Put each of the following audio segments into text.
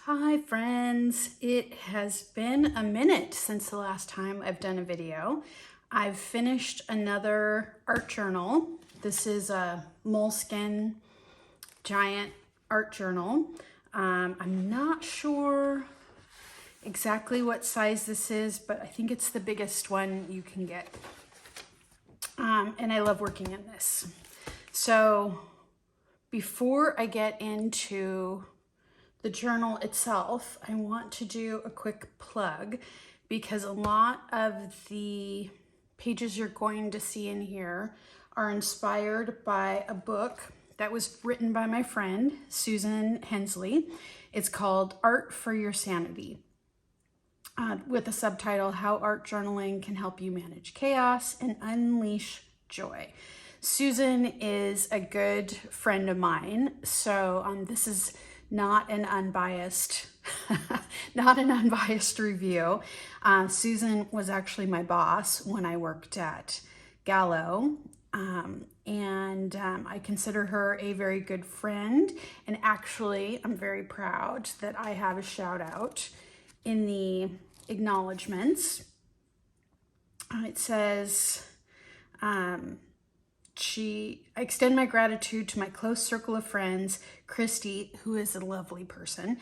Hi friends, it has been a minute since the last time I've done a video. I've finished another art journal. This is a moleskin giant art journal. I'm not sure exactly what size this is, but I think it's the biggest one you can get. And I love working in this. So before I get into the journal itself, I want to do a quick plug because a lot of the pages you're going to see in here are inspired by a book that was written by my friend, Susan Hensley. It's called Art for Your Sanity, with the subtitle, How Art Journaling Can Help You Manage Chaos and Unleash Joy. Susan is a good friend of mine, so this is not an unbiased, not an unbiased review. Susan was actually my boss when I worked at Gallo, and I consider her a very good friend. And actually, I'm very proud that I have a shout out in the acknowledgements. It says, I extend my gratitude to my close circle of friends, Christy, who is a lovely person,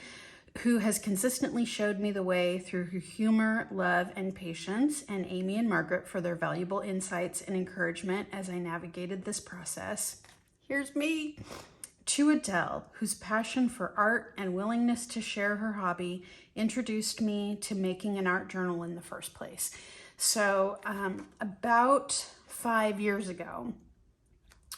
who has consistently showed me the way through her humor, love, and patience, and Amy and Margaret for their valuable insights and encouragement as I navigated this process. Here's me. To Adele, whose passion for art and willingness to share her hobby introduced me to making an art journal in the first place. So about 5 years ago,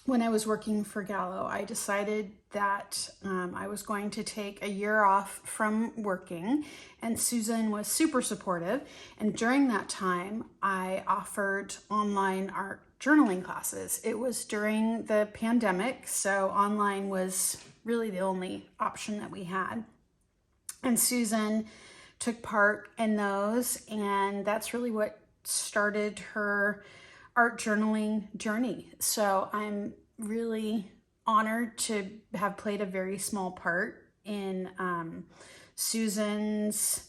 when I was working for Gallo, I decided that I was going to take a year off from working, and Susan was super supportive. And during that time, I offered online art journaling classes. It was during the pandemic, so online was really the only option that we had. And Susan took part in those, and that's really what started her art journaling journey. So I'm really honored to have played a very small part in Susan's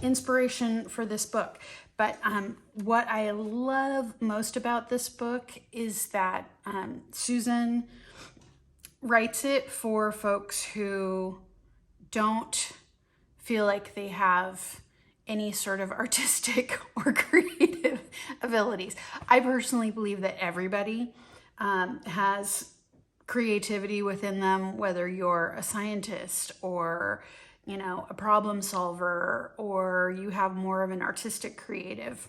inspiration for this book. But what I love most about this book is that Susan writes it for folks who don't feel like they have any sort of artistic or creative abilities. I personally believe that everybody has creativity within them, whether you're a scientist or, you know, a problem solver, or you have more of an artistic creative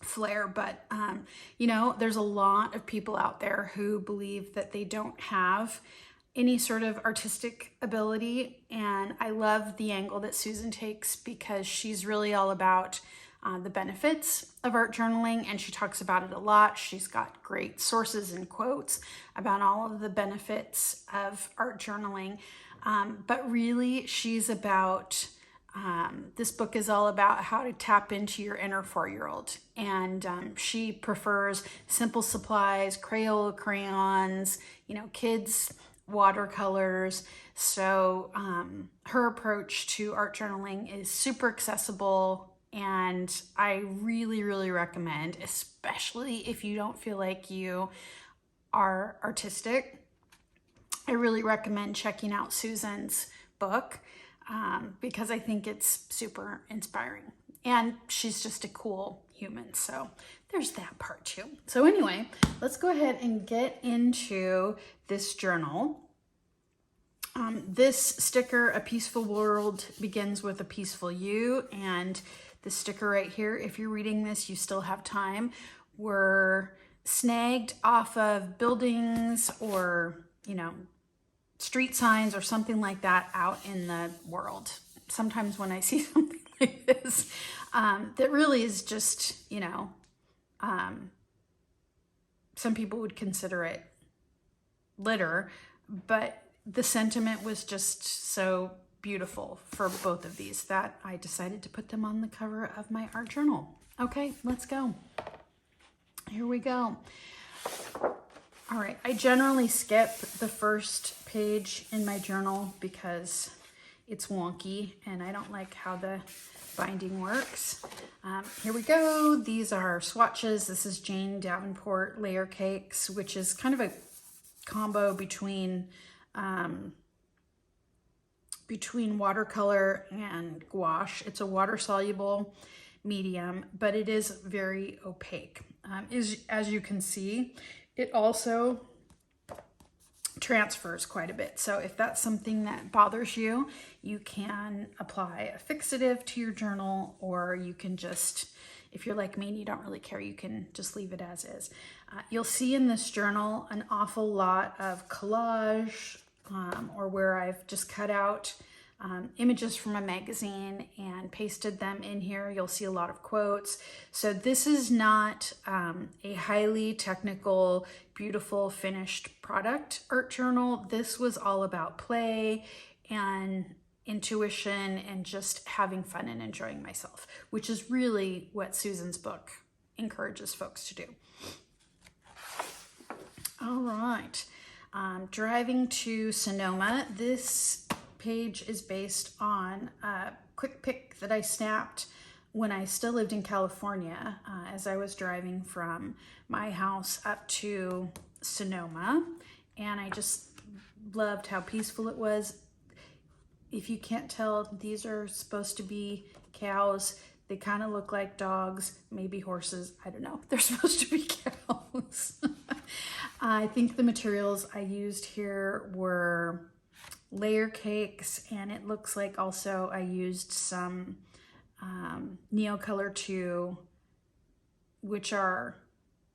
flair. But, you know, there's a lot of people out there who believe that they don't have any sort of artistic ability. And I love the angle that Susan takes because she's really all about the benefits of art journaling, and she talks about it a lot. She's got great sources and quotes about all of the benefits of art journaling. But really, she's about, this book is all about how to tap into your inner 4-year-old. And she prefers simple supplies, Crayola crayons, you know, kids' watercolors. So her approach to art journaling is super accessible, and I really, really recommend, especially if you don't feel like you are artistic, I really recommend checking out Susan's book because I think it's super inspiring. And she's just a cool human. So there's that part too. So anyway, let's go ahead and get into this journal. This sticker, A Peaceful World Begins with a Peaceful You, and the sticker right here, if you're reading this, you still have time, were snagged off of buildings or, you know, street signs or something like that out in the world. Sometimes when I see something like this, that really is just, you know, some people would consider it litter, but the sentiment was just so beautiful for both of these that I decided to put them on the cover of my art journal. Okay, let's go. Here we go. All right, I generally skip the first page in my journal because it's wonky and I don't like how the binding works. Here we go. These are swatches. This is Jane Davenport Layer Cakes, which is kind of a combo between watercolor and gouache. It's a water-soluble medium, but it is very opaque. As you can see, it also transfers quite a bit. So if that's something that bothers you, you can apply a fixative to your journal, or you can just, if you're like me and you don't really care, you can just leave it as is. You'll see in this journal an awful lot of collage, or where I've just cut out images from a magazine and pasted them in here. You'll see a lot of quotes. So this is not a highly technical, beautiful, finished product art journal. This was all about play and intuition and just having fun and enjoying myself, which is really what Susan's book encourages folks to do. All right, driving to Sonoma. This page is based on a quick pic that I snapped when I still lived in California, as I was driving from my house up to Sonoma, and I just loved how peaceful it was. If you can't tell, these are supposed to be cows. They kind of look like dogs, maybe horses. I don't know. They're supposed to be cows. I think the materials I used here were layer cakes, and it looks like also I used some Neocolor 2, which are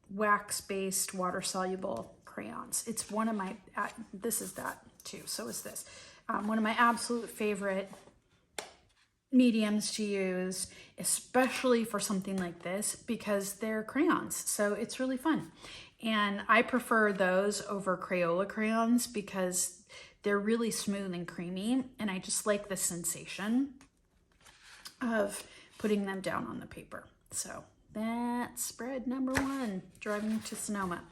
wax-based water-soluble crayons. It's one of my, this is that too, so is this. One of my absolute favorite mediums to use, especially for something like this, because they're crayons, so it's really fun. And I prefer those over Crayola crayons because they're really smooth and creamy, and I just like the sensation of putting them down on the paper. So that's spread number 1, driving to Sonoma.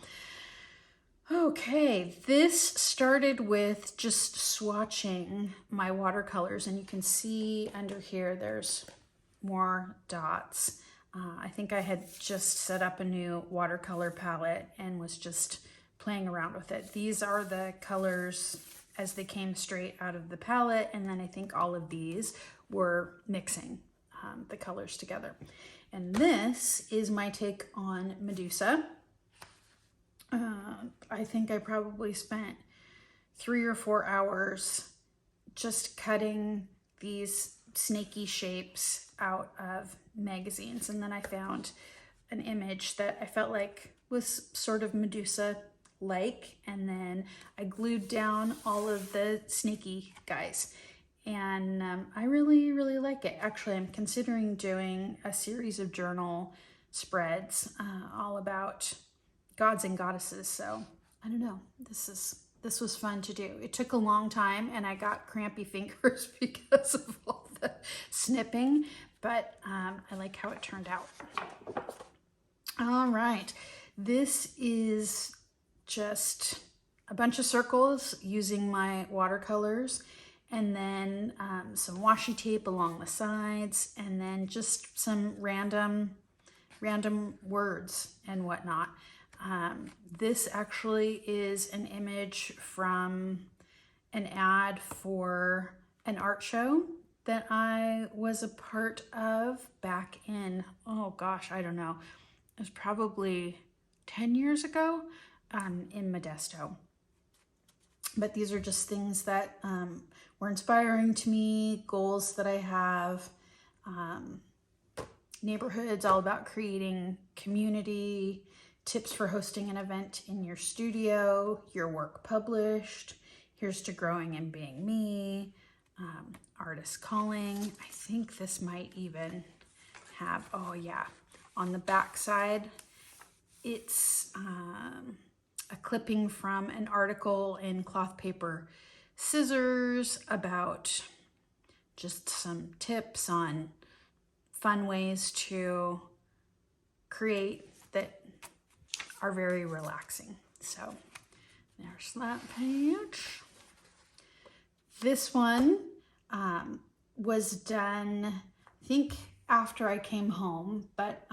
Okay, this started with just swatching my watercolors, and you can see under here there's more dots. I think I had just set up a new watercolor palette and was just playing around with it. These are the colors as they came straight out of the palette, and then I think all of these were mixing the colors together. And this is my take on Medusa. I think I probably spent 3 or 4 hours just cutting these snaky shapes out of magazines, and then I found an image that I felt like was sort of Medusa-like, and then I glued down all of the snaky guys, and I really like it. Actually, I'm considering doing a series of journal spreads all about gods and goddesses, so I don't know, this was fun to do. It took a long time and I got crampy fingers because of all the snipping, but I like how it turned out. All right, this is just a bunch of circles using my watercolors, and then some washi tape along the sides, and then just some random words and whatnot. This actually is an image from an ad for an art show that I was a part of back in, oh gosh, I don't know, it was probably 10 years ago in Modesto. But these are just things that were inspiring to me, goals that I have, neighborhoods, all about creating community, tips for hosting an event in your studio, your work published, here's to growing and being me, artist calling. I think this might even have, oh yeah, on the back side, it's a clipping from an article in Cloth Paper Scissors about just some tips on fun ways to create that are very relaxing. So there's that page. This one was done, I think, after I came home, but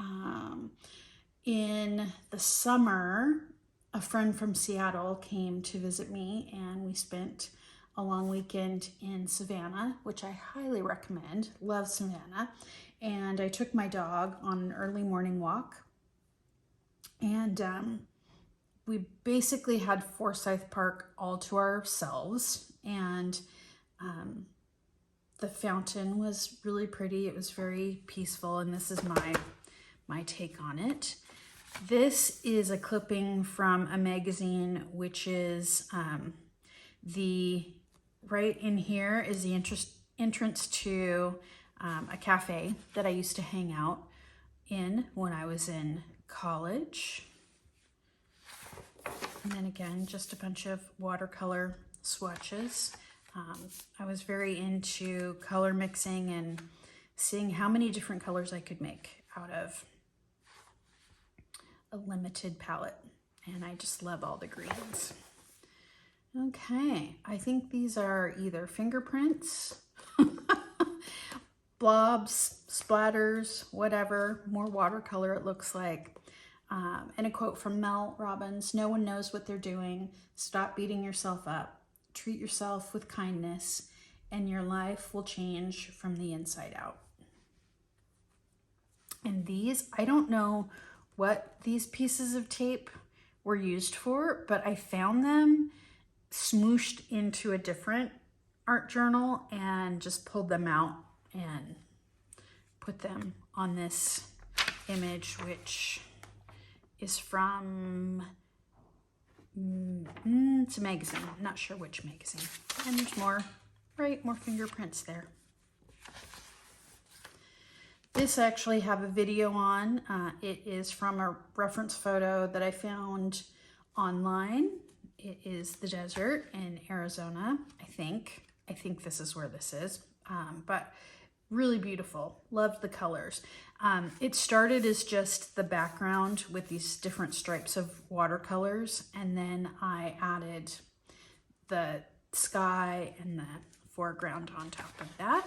in the summer, a friend from Seattle came to visit me, and we spent a long weekend in Savannah, which I highly recommend. Love Savannah. And I took my dog on an early morning walk, and we basically had Forsyth Park all to ourselves, and the fountain was really pretty. It was very peaceful, and this is my take on it. This is a clipping from a magazine, which is right in here is the entrance to a cafe that I used to hang out in when I was in college. And then again, just a bunch of watercolor swatches. I was very into color mixing and seeing how many different colors I could make out of a limited palette. And I just love all the greens. Okay, I think these are either fingerprints, blobs, splatters, whatever, more watercolor it looks like. And a quote from Mel Robbins: "No one knows what they're doing. Stop beating yourself up. Treat yourself with kindness, and your life will change from the inside out." And these, I don't know what these pieces of tape were used for, but I found them smooshed into a different art journal and just pulled them out and put them on this image, which is from, it's a magazine. I'm not sure which magazine. And there's more, right, more fingerprints there. This I actually have a video on. It is from a reference photo that I found online. It is the desert in Arizona, I think. I think this is where this is, but really beautiful. Loved the colors. It started as just the background with these different stripes of watercolors, and then I added the sky and the foreground on top of that.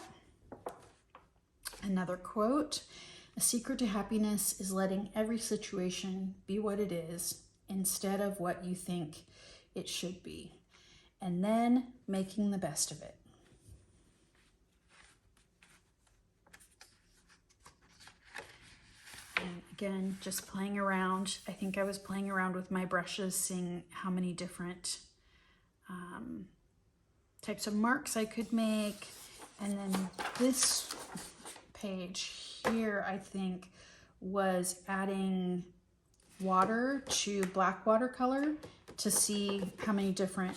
Another quote: "A secret to happiness is letting every situation be what it is instead of what you think it should be, and then making the best of it." And again, just playing around. I think I was playing around with my brushes, seeing how many different types of marks I could make. And then this page here, I think, was adding water to black watercolor to see how many different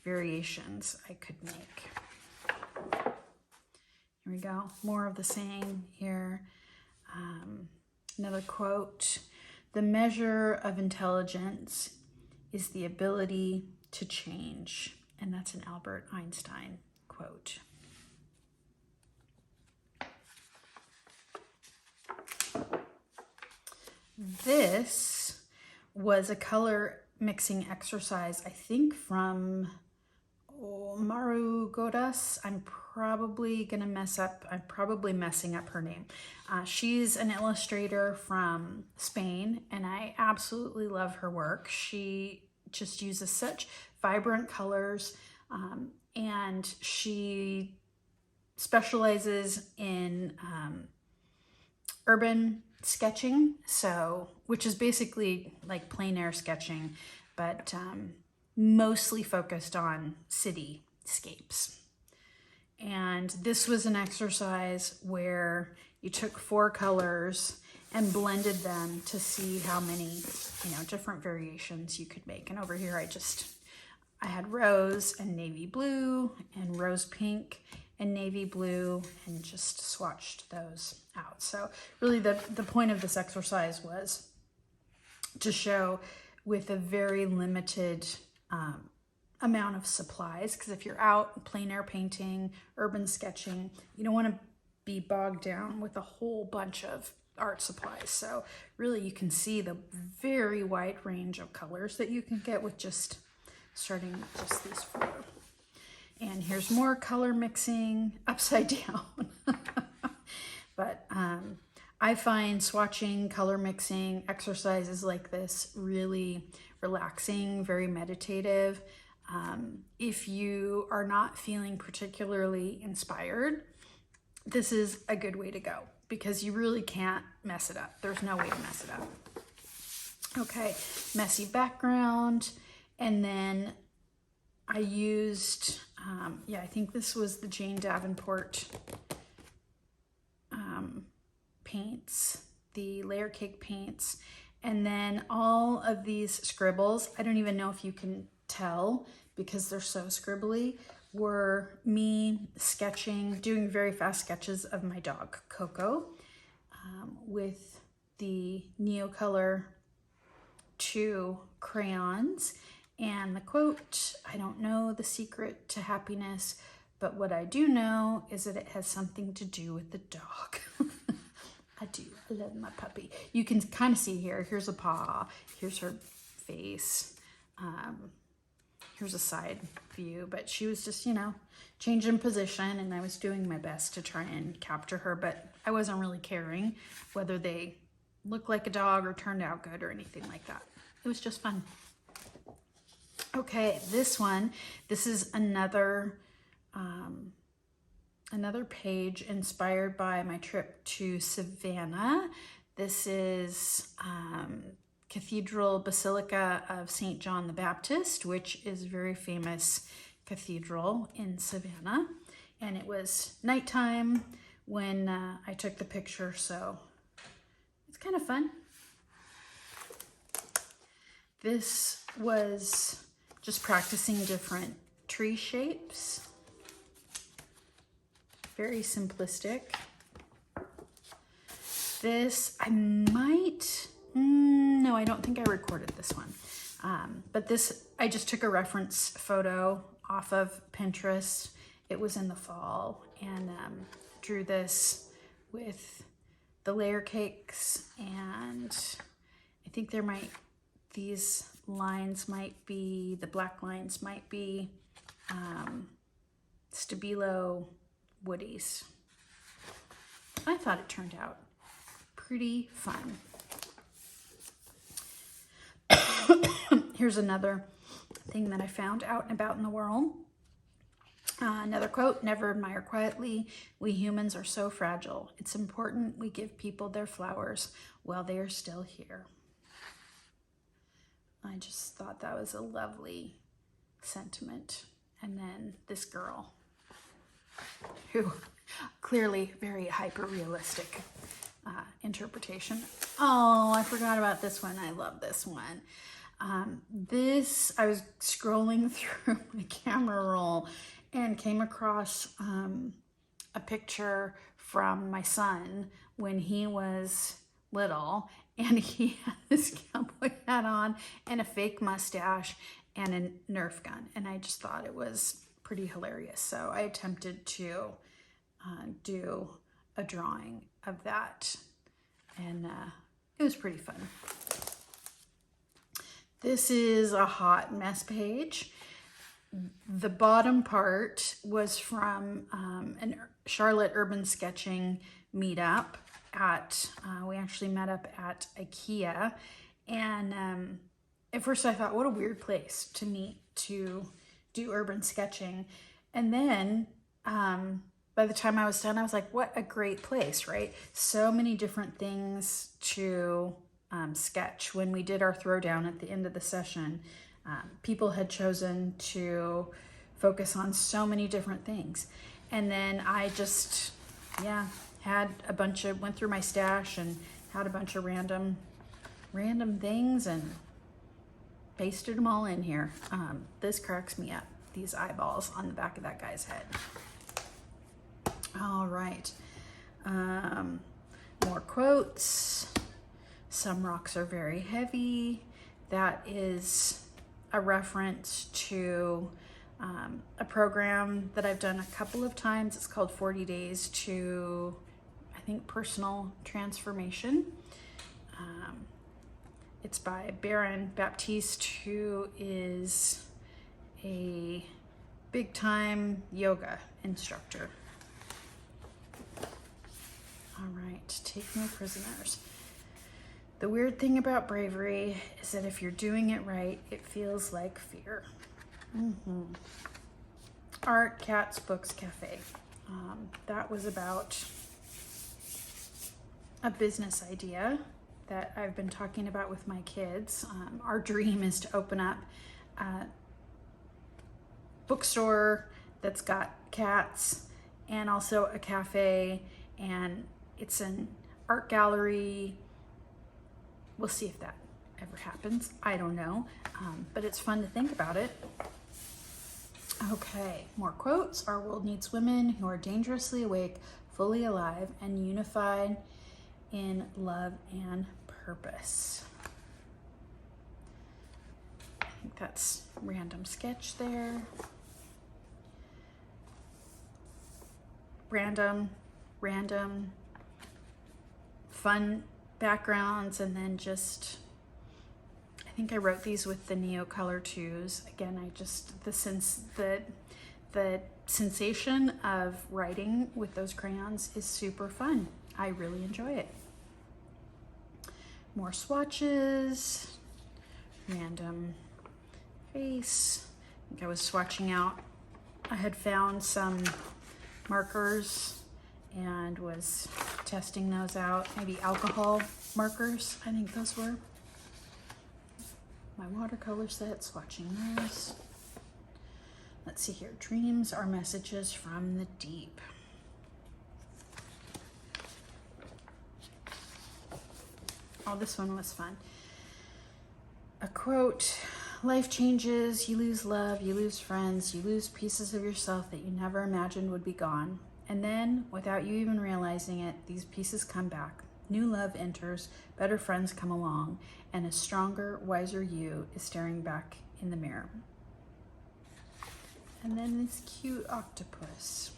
variations I could make. Here we go, more of the same here. Another quote: "The measure of intelligence is the ability to change." And that's an Albert Einstein quote. This was a color mixing exercise, I think from Maru Godas. I'm probably messing up her name. She's an illustrator from Spain, and I absolutely love her work. She just uses such vibrant colors, and she specializes in urban sketching, which is basically like plein air sketching, but mostly focused on cityscapes. And this was an exercise where you took 4 colors and blended them to see how many, different variations you could make. And over here, I had rose and navy blue and rose pink and navy blue, and just swatched those out. So really the point of this exercise was to show with a very limited amount of supplies, because if you're out plein air painting, urban sketching, you don't want to be bogged down with a whole bunch of art supplies. So really you can see the very wide range of colors that you can get with just starting with just these 4. And here's more color mixing upside down. But I find swatching, color mixing exercises like this really relaxing, very meditative. If you are not feeling particularly inspired, this is a good way to go because you really can't mess it up. There's no way to mess it up. Okay, messy background. And then I used, I think this was the Jane Davenport paints, the layer cake paints. And then all of these scribbles, I don't even know if you can tell because they're so scribbly, were me sketching, doing very fast sketches of my dog, Coco, with the Neocolor 2 crayons. And the quote, I don't know the secret to happiness, but what I do know is that it has something to do with the dog. I do. I love my puppy. You can kind of see here. Here's a paw. Here's her face. Here's a side view. But she was just, changing position. And I was doing my best to try and capture her. But I wasn't really caring whether they looked like a dog or turned out good or anything like that. It was just fun. Okay, this is another page inspired by my trip to Savannah. This is Cathedral Basilica of St. John the Baptist, which is a very famous cathedral in Savannah. And it was nighttime when I took the picture, so it's kind of fun. This was just practicing different tree shapes. Very simplistic. This, no, I don't think I recorded this one. But this, I just took a reference photo off of Pinterest. It was in the fall, and drew this with the layer cakes, and I think these lines might be, the black lines might be Stabilo woodies. I thought it turned out pretty fun. Here's another thing that I found out and about in the world. Another quote, never admire quietly. We humans are so fragile. It's important we give people their flowers while they are still here. I just thought that was a lovely sentiment. And then this girl, who clearly very hyper-realistic interpretation. Oh, I forgot about this one. I love this one. I was scrolling through my camera roll and came across a picture from my son when he was little, and he had this cowboy hat on and a fake mustache and a Nerf gun, and I just thought it was pretty hilarious. So I attempted to do a drawing of that, and it was pretty fun. This is a hot mess page. The bottom part was from a Charlotte Urban Sketching meetup at, we actually met up at IKEA. And at first I thought, what a weird place to meet to do urban sketching. And then by the time I was done, I was like, what a great place, right? So many different things to sketch. When we did our throwdown at the end of the session, people had chosen to focus on so many different things. And then I just, had a bunch of, went through my stash and had a bunch of random things and pasted them all in here. This cracks me up, these eyeballs on the back of that guy's head. All right, more quotes. Some rocks are very heavy. That is a reference to a program that I've done a couple of times. It's called 40 Days to, I think, Personal Transformation. It's by Baron Baptiste, who is a big time yoga instructor. All right, take me prisoners. The weird thing about bravery is that if you're doing it right, it feels like fear. Art, Cats, Books, Cafe. That was about a business idea that I've been talking about with my kids. Our dream is to open up a bookstore that's got cats and also a cafe, and it's an art gallery. We'll see if that ever happens. I don't know, but it's fun to think about it. Okay, more quotes. Our world needs women who are dangerously awake, fully alive, and unified in love and purpose. I think that's random sketch there. Random, fun backgrounds, and then just, I think I wrote these with the Neo Color 2s. Again, the sensation of writing with those crayons is super fun. I really enjoy it. More swatches, random face. I think I was swatching out. I had found some markers and was testing those out. Maybe alcohol markers, I think those were. My watercolor set, swatching those. Let's see here. Dreams are messages from the deep. Oh, this one was fun. A quote: life changes, you lose love, you lose friends, you lose pieces of yourself that you never imagined would be gone. And then, without you even realizing it, these pieces come back. New love enters, better friends come along, and a stronger, wiser you is staring back in the mirror. And then this cute octopus.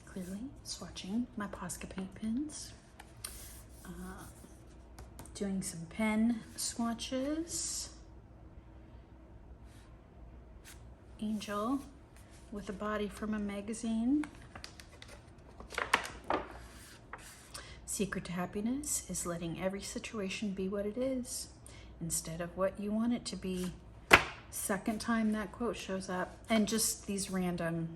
Clearly swatching my Posca paint pens. Doing some pen swatches. Angel with a body from a magazine. Secret to happiness is letting every situation be what it is instead of what you want it to be. Second time that quote shows up. And just these random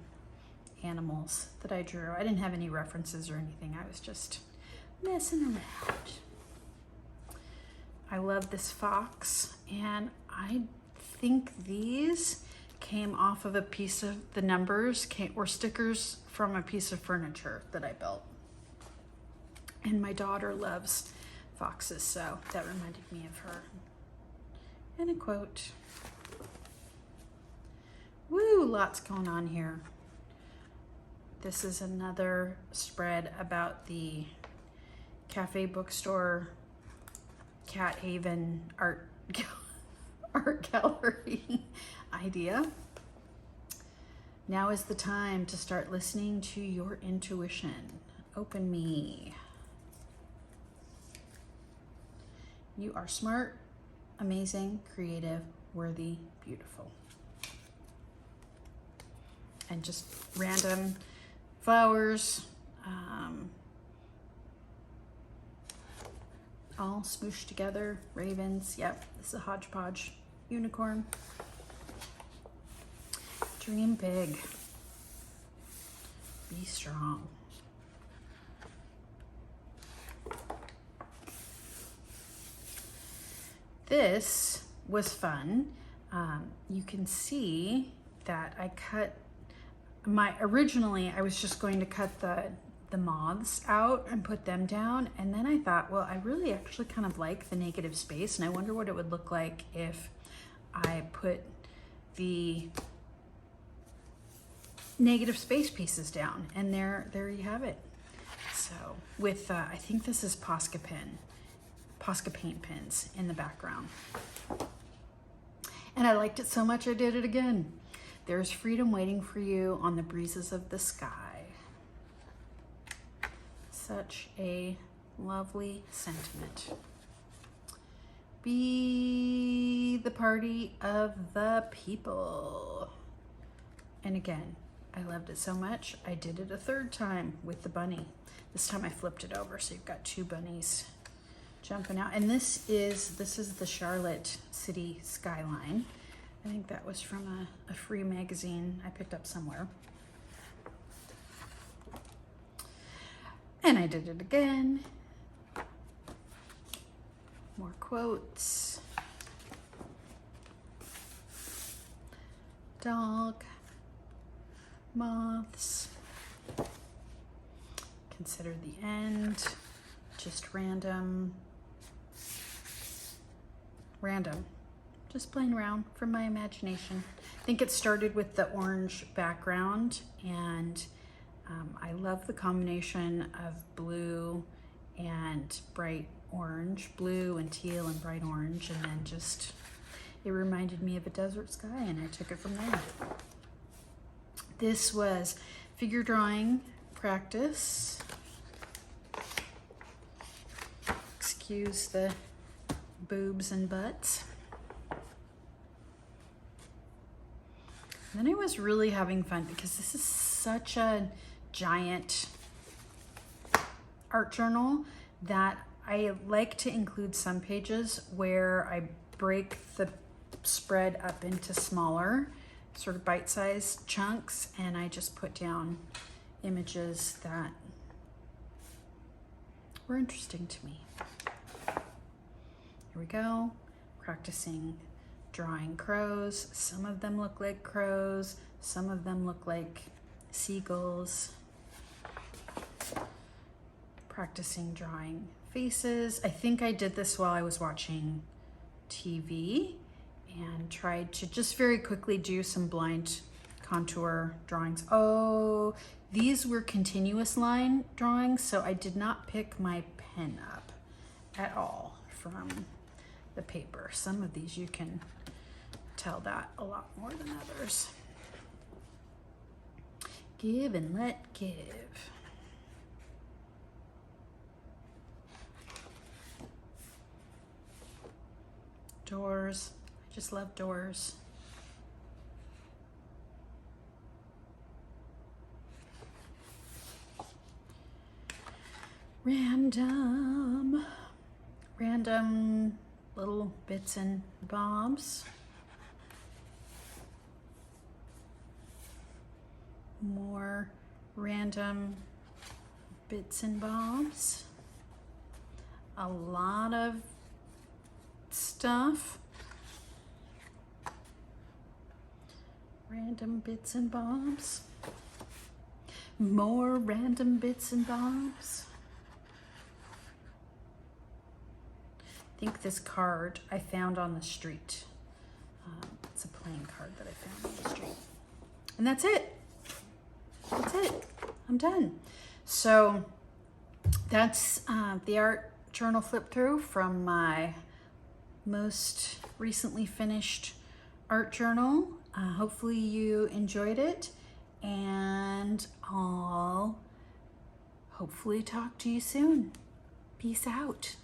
animals that I drew. I didn't have any references or anything. I was just messing around. I love this fox, and I think these came off of a piece of the numbers or stickers from a piece of furniture that I built. And my daughter loves foxes, so that reminded me of her. And a quote. Woo, lots going on here. This is another spread about the cafe bookstore Cat Haven art gallery idea. Now is the time to start listening to your intuition. Open me. You are smart, amazing, creative, worthy, beautiful. And just random flowers, all smooshed together. Ravens, yep, this is a hodgepodge unicorn. Dream big. Be strong. This was fun. You can see that I cut originally I was just going to cut the moths out and put them down, and then I thought, well, I really actually kind of like the negative space, and I wonder what it would look like if I put the negative space pieces down. And there you have it. So with I think this is Posca paint pens in the background, and I liked it so much I did it again. There's freedom waiting for you on the breezes of the sky. Such a lovely sentiment. Be the party of the people. And again, I loved it so much, I did it a third time with the bunny. This time I flipped it over, so you've got two bunnies jumping out. And this is the Charlotte city skyline. I think that was from a free magazine I picked up somewhere. And I did it again. More quotes. Dog. Moths. Consider the end. Just random. Just playing around from my imagination. I think it started with the orange background, and I love the combination of blue and bright orange, blue and teal and bright orange, and then just, it reminded me of a desert sky, and I took it from there. This was figure drawing practice. Excuse the boobs and butts. And then I was really having fun because this is such a giant art journal that I like to include some pages where I break the spread up into smaller, sort of bite-sized chunks, and I just put down images that were interesting to me. Here we go, practicing drawing crows. Some of them look like crows, some of them look like seagulls. Practicing drawing faces. I think I did this while I was watching TV and tried to just very quickly do some blind contour drawings. Oh, these were continuous line drawings, so I did not pick my pen up at all from the paper. Some of these you can tell that a lot more than others. Give and let give. Doors. I just love doors. Random little bits and bobs. More random bits and bobs. A lot of stuff. Random bits and bobs. More random bits and bobs. I think this card I found on the street. It's a playing card that I found on the street. And that's it. That's it. I'm done. So that's the art journal flip through from my most recently finished art journal. Hopefully you enjoyed it, and I'll hopefully talk to you soon. Peace out.